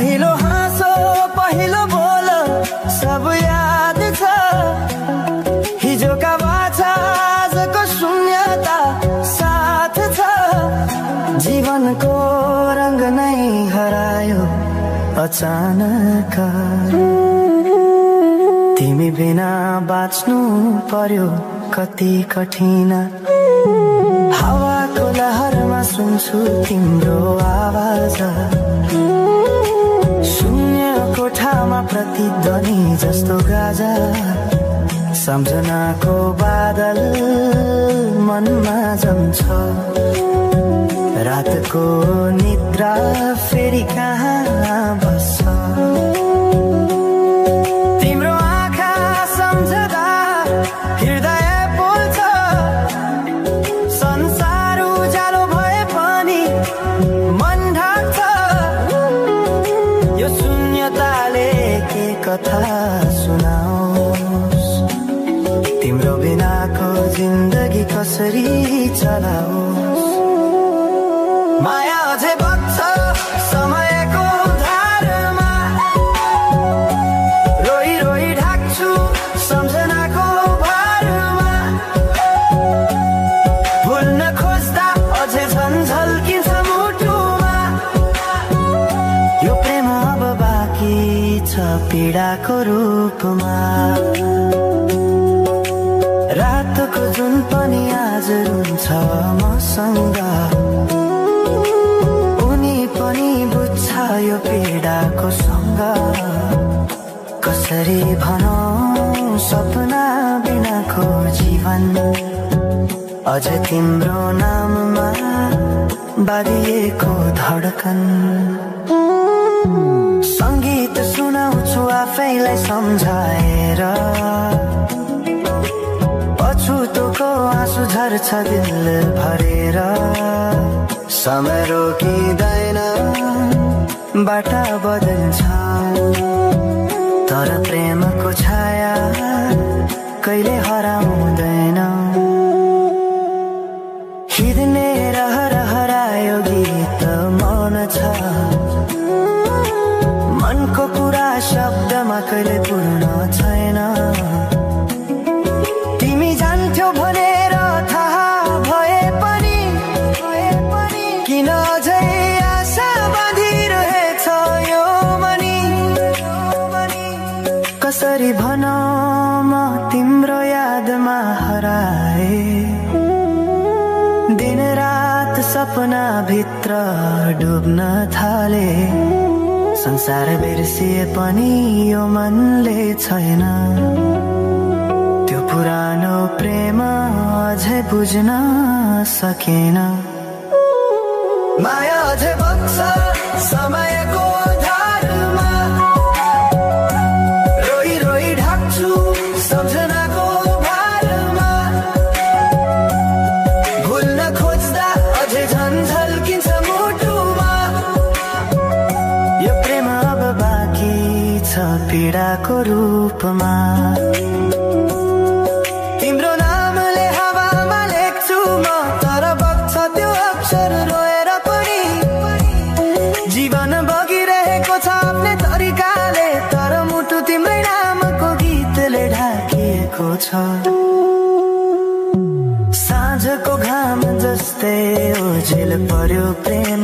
पहिलो हाँसो पहिलो बोल सब याद छ हिजोका बाछा आजको शून्यता साथ छ जीवनको रंग नै हरायो अचानक तिमी बिना बाँच्नु पर्यो कति कठिन हावाको लहरमा सुन्छु तिम्रो आवाज शून्य कोठामा प्रतिध्वनि जस्तो गाजा सम्झनाको बादल मनमा जम्छ रातको निद्रा फेरि कहाँ बस्छ तिम्रो आँखा सम्झदा हृदय पोल्छ संसार उज्यालो भए पनि मन ढाक्छ यो शून्यताले के कथा सुनाओस् तिम्रो बिनाको जिन्दगी कसरी चलाओस् माया अझै बग्छ समयको धारमा रोई रोई ढाक्छु सम्झनाको भारमा भुल्न खोज्दा अझै झन्झल्किन्छ मुटुमा यो प्रेम अब बाँकी छ पीडाको रूपमा रातको जुन पनि आज रुन्छ मसँग पनि बुझ्छ यो पीडाको सँग कसरी भनौं सपना बिनाको जीवन अझ तिम्रो नाममा बारिएको धडकन संगीत सुनाउँछु आफैलाई सम्झाएर पछुतोको आँसु झर्छ दिल भरेर समय रोकिँदैन बाटा बदल्छ तर प्रेमको छाया कहिले हराउँदैन हिँड्ने रहर हरायो गीत मौन छ मनको कुरा शब्दमा कहिले पूर्ण छैन तिमी जान्थ्यौ भनेर थाहा भए पनि किन अझै आशा बाँधिरहेछ यो मनी कसरी भनौं म तिम्रो यादमा हराए दिन रात सपना भित्र डुब्न थाले संसार बिर्सिए पनि यो मनले छैन त्यो पुरानो प्रेम अझै बुझ्न सकेन माया अझै बग्छ समयको धारमा रोई रोई ढाक्छु सम्झनाको भारमा भुल्न खोज्दा अझै झन्झल्किन्छ मुटुमा यो प्रेम अब बाँकी छ पीडाको रूपमा तिम्रो नामले हावामा लेख्छु म तर बग्छ त्यो अक्षर रोएर पनि जीवन बगिरहेको छ आफ्नै तरिकाले तर मुटु तिम्रै नामको गीतले ढाकिएको छ साँझको घाम जस्तै ओझेल पर्यो प्रेम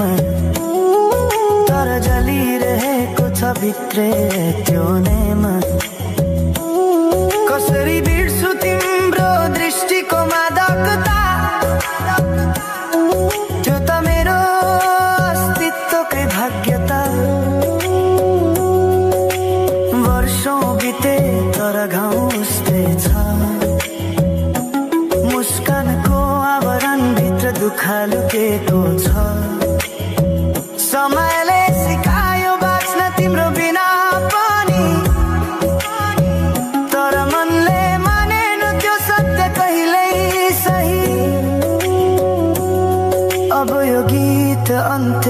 तर जलिरहेको छ भित्रै त्यो नेम कसरी बिर्छु तिम्रो दृष्टिको मादकता त्यो त मेरो अस्तित्वकै भाग्यता वर्षौं बिते तर घाउ उस्तै छ मुस्कानको आवरण भित्र दुःख लुकेको छ समयले सिकायो बाँच्न तिम्रो बिना पनि तर मनले मानेन त्यो सत्य कहिल्यै सही अब यो गीत अन्त